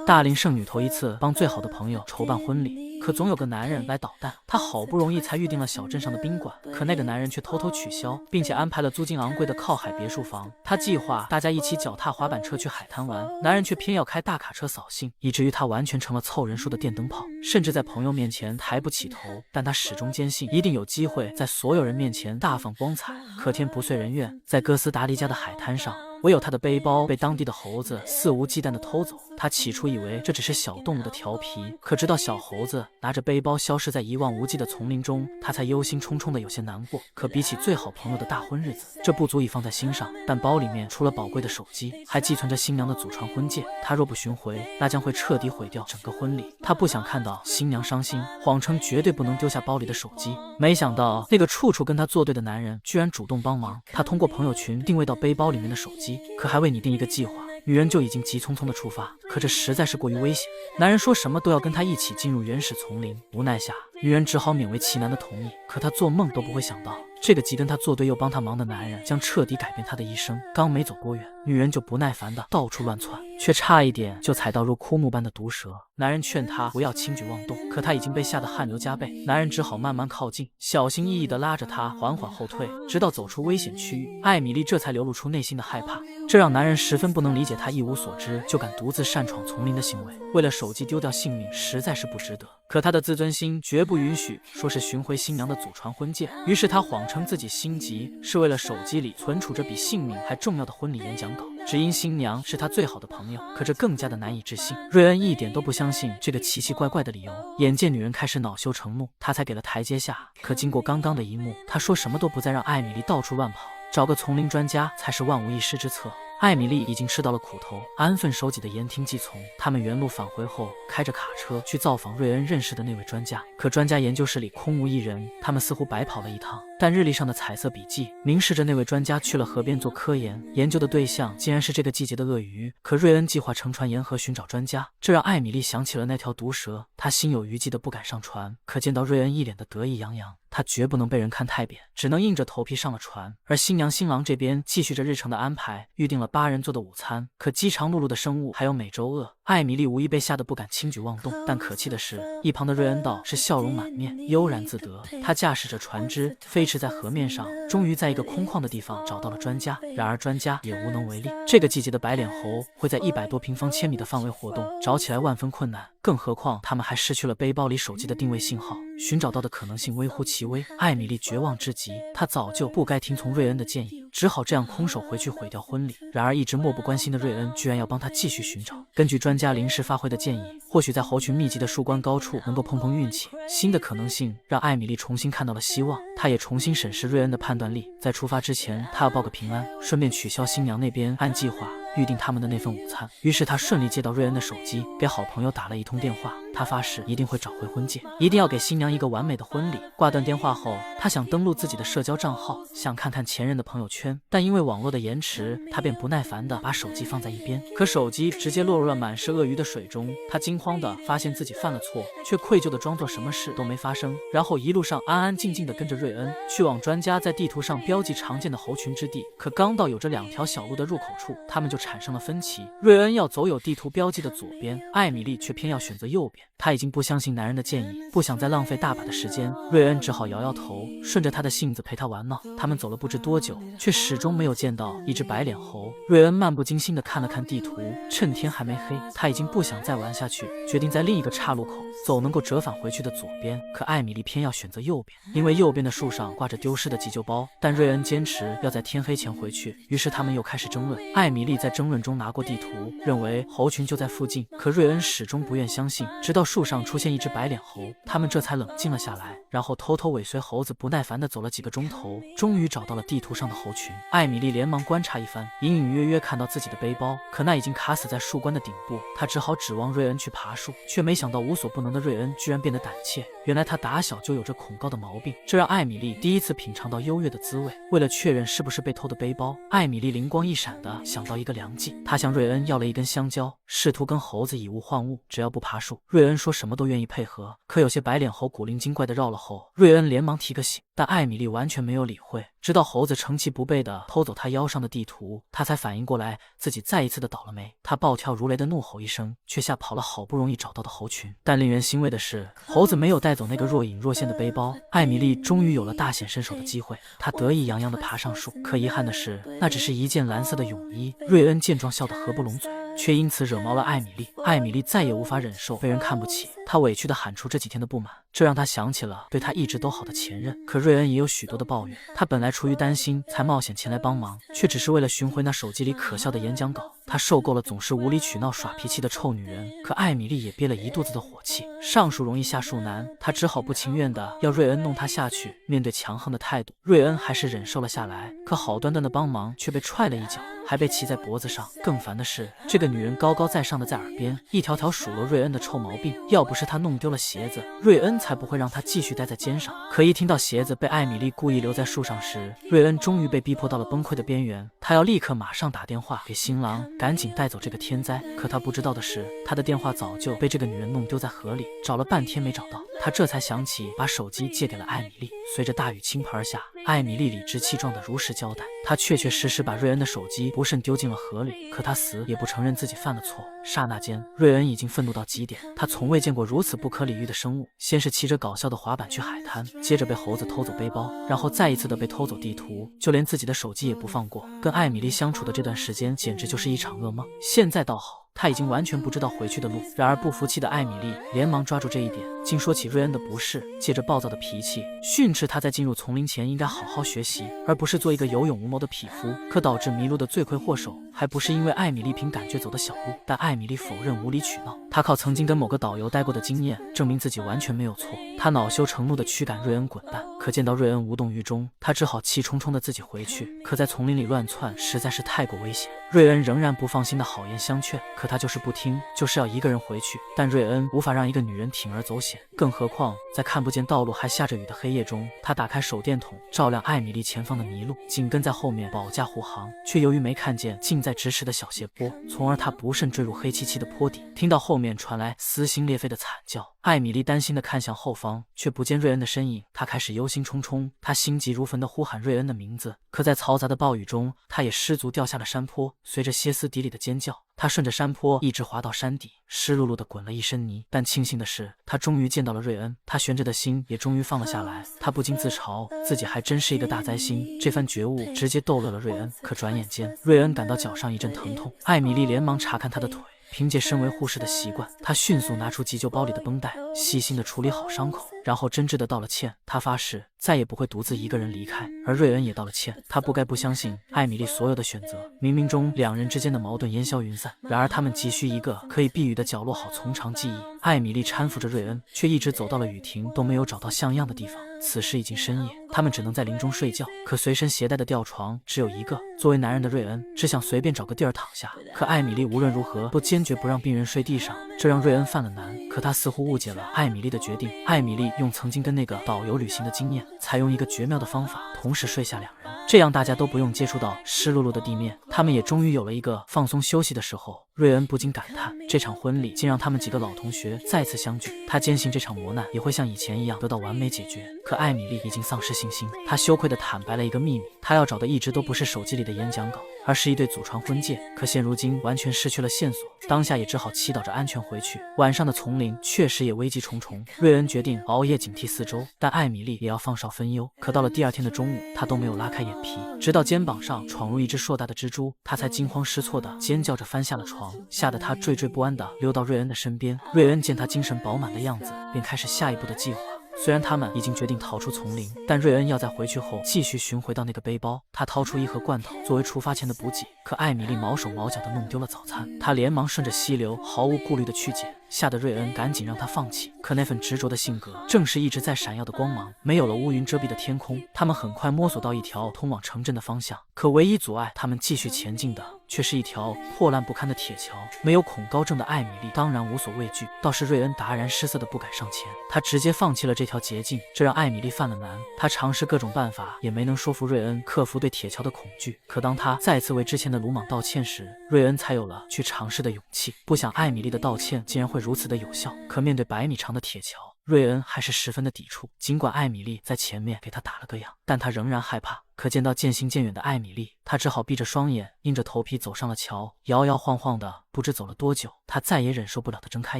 大龄剩女头一次帮最好的朋友筹办婚礼，可总有个男人来捣蛋。她好不容易才预定了小镇上的宾馆，可那个男人却偷偷取消，并且安排了租金昂贵的靠海别墅房。他计划大家一起脚踏滑板车去海滩玩，男人却偏要开大卡车扫兴，以至于他完全成了凑人数的电灯泡，甚至在朋友面前抬不起头。但他始终坚信一定有机会在所有人面前大放光彩。可天不遂人愿，在哥斯达黎加的海滩上，唯有他的背包被当地的猴子肆无忌惮地偷走。他起初以为这只是小动物的调皮，可直到小猴子拿着背包消失在一望无际的丛林中，他才忧心忡忡的有些难过。可比起最好朋友的大婚日子，这不足以放在心上。但包里面除了宝贵的手机，还寄存着新娘的祖传婚戒，他若不寻回，那将会彻底毁掉整个婚礼。他不想看到新娘伤心，谎称绝对不能丢下包里的手机。没想到那个处处跟他作对的男人居然主动帮忙。他通过朋友群定位到背包里面的手机，可还未拟定一个计划，女人就已经急匆匆的出发。可这实在是过于危险，男人说什么都要跟他一起进入原始丛林。无奈下，女人只好勉为其难的同意。可她做梦都不会想到，这个既跟她作对又帮她忙的男人将彻底改变她的一生。刚没走多远，女人就不耐烦的到处乱窜，却差一点就踩到如枯木般的毒蛇。男人劝她不要轻举妄动，可她已经被吓得汗流浃背。男人只好慢慢靠近，小心翼翼地拉着她缓缓后退，直到走出危险区域。艾米丽这才流露出内心的害怕，这让男人十分不能理解她一无所知就敢独自擅闯丛林的行为。为了手机丢掉性命实在是不值得，可他的自尊心绝不允许说是寻回新娘的祖传婚戒。于是他谎称自己心急，是为了手机里存储着比性命还重要的婚礼演讲稿，只因新娘是他最好的朋友。可这更加的难以置信，瑞恩一点都不相信这个奇奇怪怪的理由。眼见女人开始恼羞成怒，他才给了台阶下。可经过刚刚的一幕，他说什么都不再让艾米丽到处乱跑，找个丛林专家才是万无一失之策。艾米丽已经吃到了苦头，安分守己的言听计从。他们原路返回后，开着卡车去造访瑞恩认识的那位专家。可专家研究室里空无一人，他们似乎白跑了一趟。但日历上的彩色笔记明示着那位专家去了河边做科研，研究的对象竟然是这个季节的鳄鱼。可瑞恩计划乘船沿河寻找专家，这让艾米丽想起了那条毒蛇。她心有余悸的不敢上船，可见到瑞恩一脸的得意洋洋，她绝不能被人看太扁，只能硬着头皮上了船。而新娘新郎这边继续着日程的安排，预定了8人做的午餐。可饥肠辘辘的生物还有美洲鳄，艾米丽无疑被吓得不敢轻举妄动。但可气的是，一旁的瑞恩倒是笑容满面，悠然自得。他驾驶着船只飞驰在河面上，终于在一个空旷的地方找到了专家。然而专家也无能为力，这个季节的白脸猴会在100多平方千米的范围活动，找起来万分困难。更何况他们还失去了背包里手机的定位信号，寻找到的可能性微乎其微。艾米丽绝望至极，她早就不该听从瑞恩的建议，只好这样空手回去毁掉婚礼。然而一直漠不关心的瑞恩居然要帮她继续寻找。根据专家临时发挥的建议，或许在猴群密集的树冠高处能够碰碰运气。新的可能性让艾米丽重新看到了希望，她也重新审视瑞恩的判断力。在出发之前，她要报个平安，顺便取消新娘那边按计划预定他们的那份午餐。于是他顺利接到瑞恩的手机，给好朋友打了一通电话。他发誓一定会找回婚戒，一定要给新娘一个完美的婚礼。挂断电话后，他想登录自己的社交账号，想看看前任的朋友圈，但因为网络的延迟，他便不耐烦地把手机放在一边。可手机直接落入了满是鳄鱼的水中，他惊慌地发现自己犯了错，却愧疚地装作什么事都没发生，然后一路上安安静静地跟着瑞恩去往专家在地图上标记常见的猴群之地。可刚到有着2条小路的入口处，他们就产生了分歧。瑞恩要走有地图标记的左边，艾米丽却偏要选择右边。他已经不相信男人的建议，不想再浪费大把的时间。瑞恩只好摇摇头，顺着他的性子陪他玩闹。他们走了不知多久，却始终没有见到一只白脸猴。瑞恩漫不经心地看了看地图，趁天还没黑，他已经不想再玩下去，决定在另一个岔路口走能够折返回去的左边。可艾米丽偏要选择右边，因为右边的树上挂着丢失的急救包，但瑞恩坚持要在天黑前回去。于是他们又开始争论。艾米丽在争论中拿过地图，认为猴群就在附近，可瑞恩始终不愿相信。直到树上出现一只白脸猴，他们这才冷静了下来，然后偷偷尾随猴子不耐烦地走了几个钟头，终于找到了地图上的猴群。艾米丽连忙观察一番，隐隐约约看到自己的背包，可那已经卡死在树冠的顶部。她只好指望瑞恩去爬树，却没想到无所不能的瑞恩居然变得胆怯。原来他打小就有着恐高的毛病，这让艾米丽第一次品尝到优越的滋味。为了确认是不是被偷的背包，艾米丽灵光一闪地想到一个良计，她向瑞恩要了一根香蕉，试图跟猴子以物换物。只要不爬树，瑞瑞恩说什么都愿意配合，可有些白脸猴古灵精怪的绕了后，瑞恩连忙提个醒，但艾米丽完全没有理会。直到猴子成其不备地偷走他腰上的地图，他才反应过来自己再一次的倒了霉。他暴跳如雷的怒吼一声，却吓跑了好不容易找到的猴群。但令人欣慰的是，猴子没有带走那个若隐若现的背包。艾米丽终于有了大显身手的机会，她得意洋洋地爬上树。可遗憾的是，那只是一件蓝色的泳衣。瑞恩见状笑得合不拢嘴，却因此惹毛了艾米丽。艾米丽再也无法忍受被人看不起，她委屈地喊出这几天的不满，这让她想起了对她一直都好的前任。可瑞恩也有许多的抱怨，他本来出于担心才冒险前来帮忙，却只是为了寻回那手机里可笑的演讲稿。他受够了总是无理取闹耍脾气的臭女人，可艾米丽也憋了一肚子的火气。上树容易下树难，她只好不情愿地要瑞恩弄她下去。面对强横的态度，瑞恩还是忍受了下来，可好端端的帮忙却被踹了一脚，还被骑在脖子上。更烦的是，这个女人高高在上的在耳边一条条数落瑞恩的臭毛病，要不是她弄丢了鞋子，瑞恩才不会让她继续待在肩上。可一听到鞋子被艾米丽故意留在树上时，瑞恩终于被逼迫到了崩溃的边缘。他要立刻马上打电话给新郎，赶紧带走这个天灾。可他不知道的是，他的电话早就被这个女人弄丢在河里，找了半天没找到。他这才想起把手机借给了艾米丽。随着大雨倾盆而下，艾米丽理直气壮地如实交代，她确确实实把瑞恩的手机不慎丢进了河里，可她死也不承认自己犯了错。刹那间，瑞恩已经愤怒到极点，他从未见过如此不可理喻的生物。先是骑着搞笑的滑板去海滩，接着被猴子偷走背包，然后再一次的被偷走地图，就连自己的手机也不放过。跟艾米丽相处的这段时间简直就是一场噩梦。现在倒好，他已经完全不知道回去的路。然而不服气的艾米丽连忙抓住这一点，竟说起瑞恩的不是，借着暴躁的脾气训斥他在进入丛林前应该好好学习，而不是做一个有勇无谋的匹夫。可导致迷路的罪魁祸首还不是因为艾米丽凭感觉走的小路，但艾米丽否认无理取闹。她靠曾经跟某个导游待过的经验证明自己完全没有错。她恼羞成怒地驱赶瑞恩滚蛋，可见到瑞恩无动于衷，她只好气冲冲地自己回去。可在丛林里乱窜实在是太过危险，瑞恩仍然不放心的好言相劝，可他就是不听，就是要一个人回去。但瑞恩无法让一个女人铤而走险，更何况在看不见道路还下着雨的黑夜中，他打开手电筒照亮艾米丽前方的泥路，紧跟在后面保驾护航，却由于没看见近在咫尺的小斜坡，从而他不慎坠入黑漆漆的坡底。听到后面传来撕心裂肺的惨叫，艾米丽担心地看向后方，却不见瑞恩的身影。她开始忧心忡忡，她心急如焚地呼喊瑞恩的名字，可在嘈杂的暴雨中，她也失足掉下了山坡。随着歇斯底里的尖叫，她顺着山坡一直滑到山底，湿漉漉地滚了一身泥。但庆幸的是，她终于见到了瑞恩，她悬着的心也终于放了下来。她不禁自嘲，自己还真是一个大灾星。这番觉悟直接逗乐了瑞恩。可转眼间，瑞恩感到脚上一阵疼痛，艾米丽连忙查看他的腿。凭借身为护士的习惯，她迅速拿出急救包里的绷带，细心地处理好伤口，然后真挚地道了歉。她发誓再也不会独自一个人离开。而瑞恩也道了歉，他不该不相信艾米丽所有的选择。冥冥中两人之间的矛盾烟消云散，然而他们急需一个可以避雨的角落，好从长计议。艾米丽搀扶着瑞恩，却一直走到了雨停都没有找到像样的地方。此时已经深夜，他们只能在林中睡觉，可随身携带的吊床只有一个。作为男人的瑞恩只想随便找个地儿躺下，可艾米丽无论如何都坚决不让病人睡地上，这让瑞恩犯了难。可他似乎误解了艾米丽的决定。艾米丽用曾经跟那个导游旅行的经验，采用一个绝妙的方法，同时睡下两人，这样大家都不用接触到湿漉漉的地面，他们也终于有了一个放松休息的时候。瑞恩不禁感叹，这场婚礼竟让他们几个老同学再次相聚。他坚信这场磨难也会像以前一样得到完美解决。可艾米丽已经丧失信心，她羞愧地坦白了一个秘密，她要找的一直都不是手机里的演讲稿，而是一对祖传婚戒。可现如今完全失去了线索，当下也只好祈祷着安全回去。晚上的丛林确实也危机重重，瑞恩决定熬夜警惕四周，但艾米丽也要放哨分忧。可到了第二天的中午，她都没有拉开眼皮，直到肩膀上闯入一只硕大的蜘蛛，她才惊慌失措地尖叫着翻下了床，吓得她惴惴不安地溜到瑞恩的身边。瑞恩见她精神饱满的样子，便开始下一步的计划。虽然他们已经决定逃出丛林，但瑞恩要在回去后继续寻回到那个背包。他掏出一盒罐头作为出发前的补给，可艾米丽毛手毛脚地弄丢了早餐，他连忙顺着溪流毫无顾虑地去捡，吓得瑞恩赶紧让他放弃。可那份执着的性格正是一直在闪耀的光芒。没有了乌云遮蔽的天空，他们很快摸索到一条通往城镇的方向，可唯一阻碍他们继续前进的却是一条破烂不堪的铁桥。没有恐高症的艾米丽当然无所畏惧，倒是瑞恩达然失色的不敢上前，他直接放弃了这条捷径，这让艾米丽犯了难。他尝试各种办法，也没能说服瑞恩克服对铁桥的恐惧。可当他再次为之前的鲁莽道歉时，瑞恩才有了去尝试的勇气。不想艾米丽的道歉竟然会如此的有效。可面对100米长的铁桥，瑞恩还是十分的抵触。尽管艾米丽在前面给他打了个样，但他仍然害怕。可见到渐行渐远的艾米丽，他只好闭着双眼，硬着头皮走上了桥，摇摇晃晃的，不知走了多久，他再也忍受不了的睁开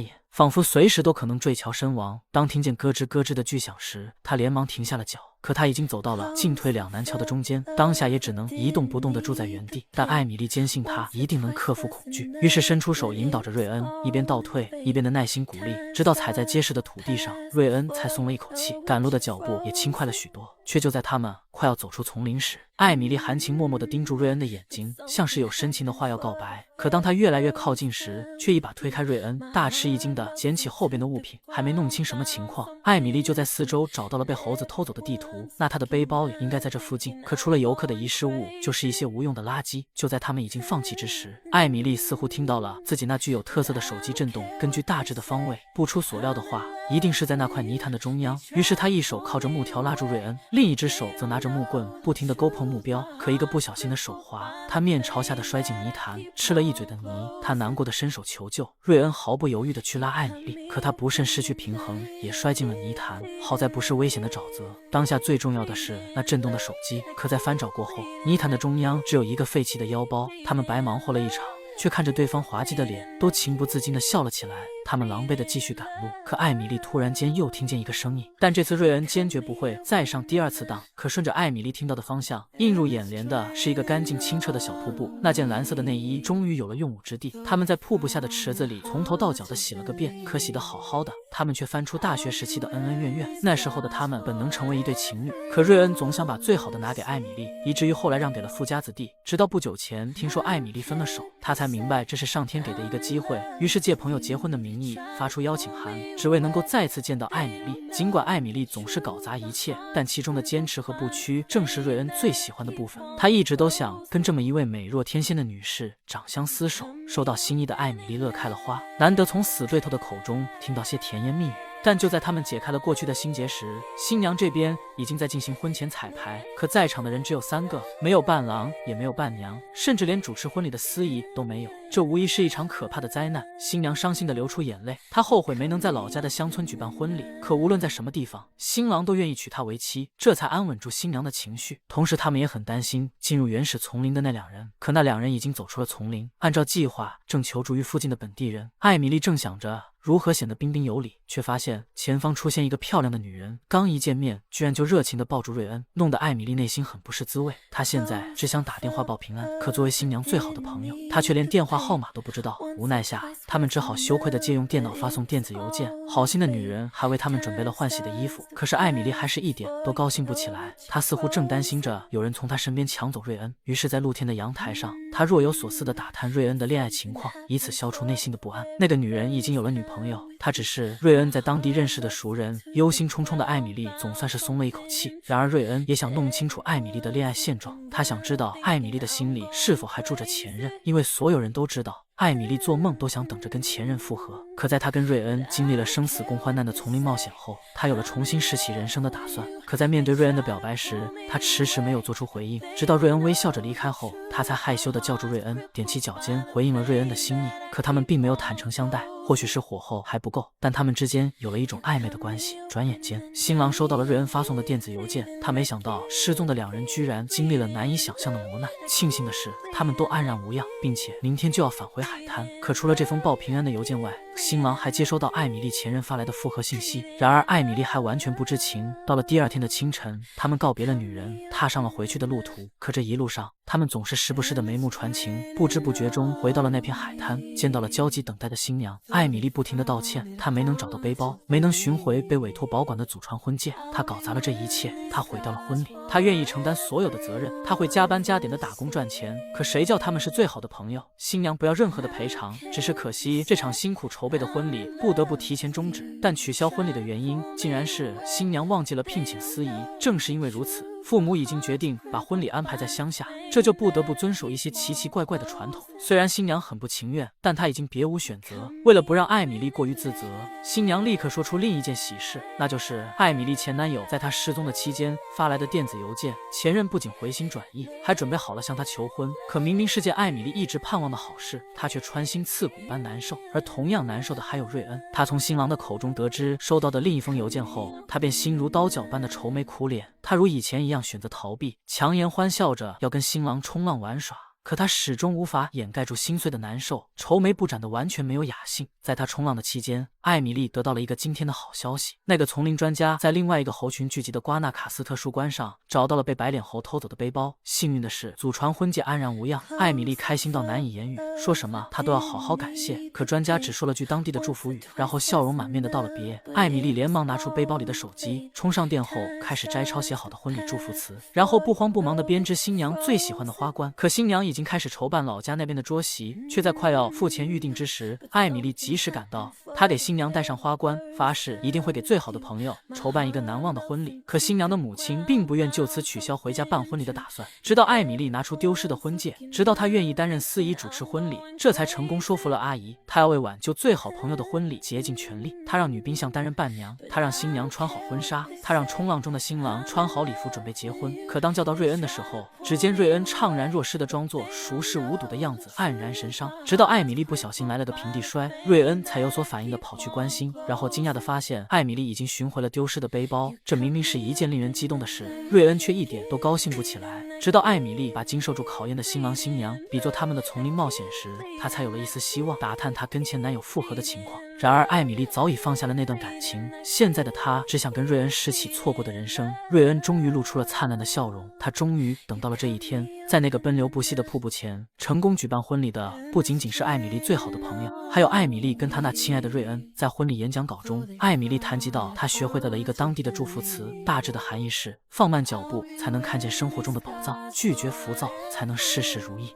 眼，仿佛随时都可能坠桥身亡。当听见咯吱咯吱的巨响时，他连忙停下了脚。可他已经走到了进退两难桥的中间，当下也只能一动不动地住在原地。但艾米丽坚信他一定能克服恐惧，于是伸出手引导着瑞恩，一边倒退，一边的耐心鼓励，直到踩在结实的土地上，瑞恩才松了一口气，赶路的脚步也轻快了许多。却就在他们快要走出丛林时，艾米丽含情脉脉地盯住瑞恩的眼睛，像是有深情的话要告白。可当他越来越靠近时，却一把推开瑞恩，大吃一惊地捡起后边的物品。还没弄清什么情况，艾米丽就在四周找到了被猴子偷走的地图。那她的背包也应该在这附近，可除了游客的遗失物，就是一些无用的垃圾。就在他们已经放弃之时，艾米丽似乎听到了自己那具有特色的手机震动。根据大致的方位，不出所料的话，一定是在那块泥潭的中央。于是她一手靠着木条拉住瑞恩，另一只手则拿着木棍，不停地勾碰目标。可一个不小心的手滑，她面朝下的摔进泥潭，吃了一嘴的泥。她难过的伸手求救，瑞恩毫不犹豫地去拉艾米丽，可她不慎失去平衡，也摔进了泥潭。好在不是危险的沼泽。当下最重要的是那震动的手机。可在翻找过后，泥潭的中央只有一个废弃的腰包。他们白忙活了一场，却看着对方滑稽的脸，都情不自禁地笑了起来。他们狼狈地继续赶路，可艾米丽突然间又听见一个声音，但这次瑞恩坚决不会再上第二次当。可顺着艾米丽听到的方向，映入眼帘的是一个干净清澈的小瀑布。那件蓝色的内衣终于有了用武之地，他们在瀑布下的池子里从头到脚的洗了个遍，可洗得好好的。他们却翻出大学时期的恩恩怨怨，那时候的他们本能成为一对情侣，可瑞恩总想把最好的拿给艾米丽，以至于后来让给了富家子弟。直到不久前听说艾米丽分了手，他才明白这是上天给的一个机会，于是借朋友结婚的名义发出邀请函，只为能够再次见到艾米丽。尽管艾米丽总是搞砸一切，但其中的坚持和不屈正是瑞恩最喜欢的部分。他一直都想跟这么一位美若天仙的女士长相厮守。收到心意的艾米丽乐开了花，难得从死对头的口中听到些甜言蜜语。但就在他们解开了过去的心结时，新娘这边已经在进行婚前彩排。可在场的人只有3个，没有伴郎，也没有伴娘，甚至连主持婚礼的司仪都没有。这无疑是一场可怕的灾难。新娘伤心地流出眼泪，她后悔没能在老家的乡村举办婚礼。可无论在什么地方，新郎都愿意娶她为妻，这才安稳住新娘的情绪。同时他们也很担心进入原始丛林的那2人，可那2人已经走出了丛林，按照计划正求助于附近的本地人。艾米丽正想着如何显得彬彬有礼，却发现前方出现一个漂亮的女人，刚一见面居然就热情地抱住瑞恩，弄得艾米丽内心很不是滋味。她现在只想打电话报平安，可作为新娘最好的朋友，她却连电话号码都不知道。无奈下，他们只好羞愧地借用电脑发送电子邮件。好心的女人还为他们准备了换洗的衣服，可是艾米丽还是一点都高兴不起来。她似乎正担心着有人从她身边抢走瑞恩，于是在露天的阳台上，她若有所思地打探瑞恩的恋爱情况，以此消除内心的不安。那个女人已经有了女朋友，她只是瑞恩在当地认识的熟人。忧心忡忡的艾米丽总算是松了一口气。然而瑞恩也想弄清楚艾米丽的恋爱现状，他想知道艾米丽的心里是否还住着前任，因为所有人都知道艾米丽做梦都想等着跟前任复合。可在她跟瑞恩经历了生死共患难的丛林冒险后，她有了重新拾起人生的打算。可在面对瑞恩的表白时，她迟迟没有做出回应，直到瑞恩微笑着离开后，她才害羞地叫住瑞恩，踮起脚尖回应了瑞恩的心意。可他们并没有坦诚相待，或许是火候还不够，但他们之间有了一种暧昧的关系。转眼间，新郎收到了瑞恩发送的电子邮件，他没想到失踪的2人居然经历了难以想象的磨难。庆幸的是，他们都安然无恙，并且明天就要返回海滩。可除了这封报平安的邮件外，新郎还接收到艾米丽前任发来的复合信息。然而艾米丽还完全不知情。到了第2天的清晨，他们告别了女人，踏上了回去的路途。可这一路上，他们总是时不时的眉目传情，不知不觉中回到了那片海滩，见到了焦急等待的新娘。艾米丽不停地道歉，她没能找到背包，没能寻回被委托保管的祖传婚戒，她搞砸了这一切，她毁掉了婚礼。她愿意承担所有的责任，她会加班加点的打工赚钱。可谁叫他们是最好的朋友？新娘不要任何的赔偿，只是可惜这场辛苦筹备的婚礼不得不提前终止。但取消婚礼的原因竟然是新娘忘记了聘请司仪。正是因为如此，父母已经决定把婚礼安排在乡下，这就不得不遵守一些奇奇怪怪的传统。虽然新娘很不情愿，但她已经别无选择。为了不让艾米丽过于自责，新娘立刻说出另一件喜事，那就是艾米丽前男友在她失踪的期间发来的电子邮件。前任不仅回心转意，还准备好了向她求婚。可明明是件艾米丽一直盼望的好事，她却穿心刺骨般难受。而同样难受的还有瑞恩。他从新郎的口中得知收到的另一封邮件后，他便心如刀绞般的愁眉苦脸。他如以前一样选择逃避，强颜欢笑着要跟新郎冲浪玩耍。可他始终无法掩盖住心碎的难受，愁眉不展的完全没有雅兴。在他冲浪的期间，艾米丽得到了一个惊天的好消息，那个丛林专家在另外一个猴群聚集的瓜纳卡斯特树冠上找到了被白脸猴偷走的背包。幸运的是，祖传婚戒安然无恙。艾米丽开心到难以言语，说什么她都要好好感谢。可专家只说了句当地的祝福语，然后笑容满面的道了别。艾米丽连忙拿出背包里的手机，充上电后开始摘抄写好的婚礼祝福词，然后不慌不忙地编织新娘最喜欢的花冠。可新娘已经开始筹办老家那边的桌席，却在快要付钱预定之时，艾米丽及时赶到。她给新娘戴上花冠，发誓一定会给最好的朋友筹办一个难忘的婚礼。可新娘的母亲并不愿就此取消回家办婚礼的打算，直到艾米丽拿出丢失的婚戒，直到她愿意担任司仪主持婚礼，这才成功说服了阿姨。她要为挽救最好朋友的婚礼竭尽全力。她让女宾相担任伴娘，她让新娘穿好婚纱，她让冲浪中的新郎穿好礼服准备结婚。可当叫到瑞恩的时候，只见瑞恩怅然若失的装作熟视无睹的样子，黯然神伤。直到艾米丽不小心来了个平地摔，瑞恩才有所反应的跑去关心，然后惊讶的发现艾米丽已经寻回了丢失的背包。这明明是一件令人激动的事，瑞恩却一点都高兴不起来。直到艾米丽把经受住考验的新郎新娘比作他们的丛林冒险时，她才有了一丝希望，打探她跟前男友复合的情况。然而艾米丽早已放下了那段感情，现在的她只想跟瑞恩拾起错过的人生。瑞恩终于露出了灿烂的笑容，他终于等到了这一天。在那个奔流不息的瀑布前，成功举办婚礼的不仅仅是艾米丽最好的朋友，还有艾米丽跟她那亲爱的瑞恩。在婚礼演讲稿中，艾米丽谈及到她学会的了一个当地的祝福词，大致的含义是：放慢脚步才能看见生活中的宝藏，拒绝浮躁才能事事如意。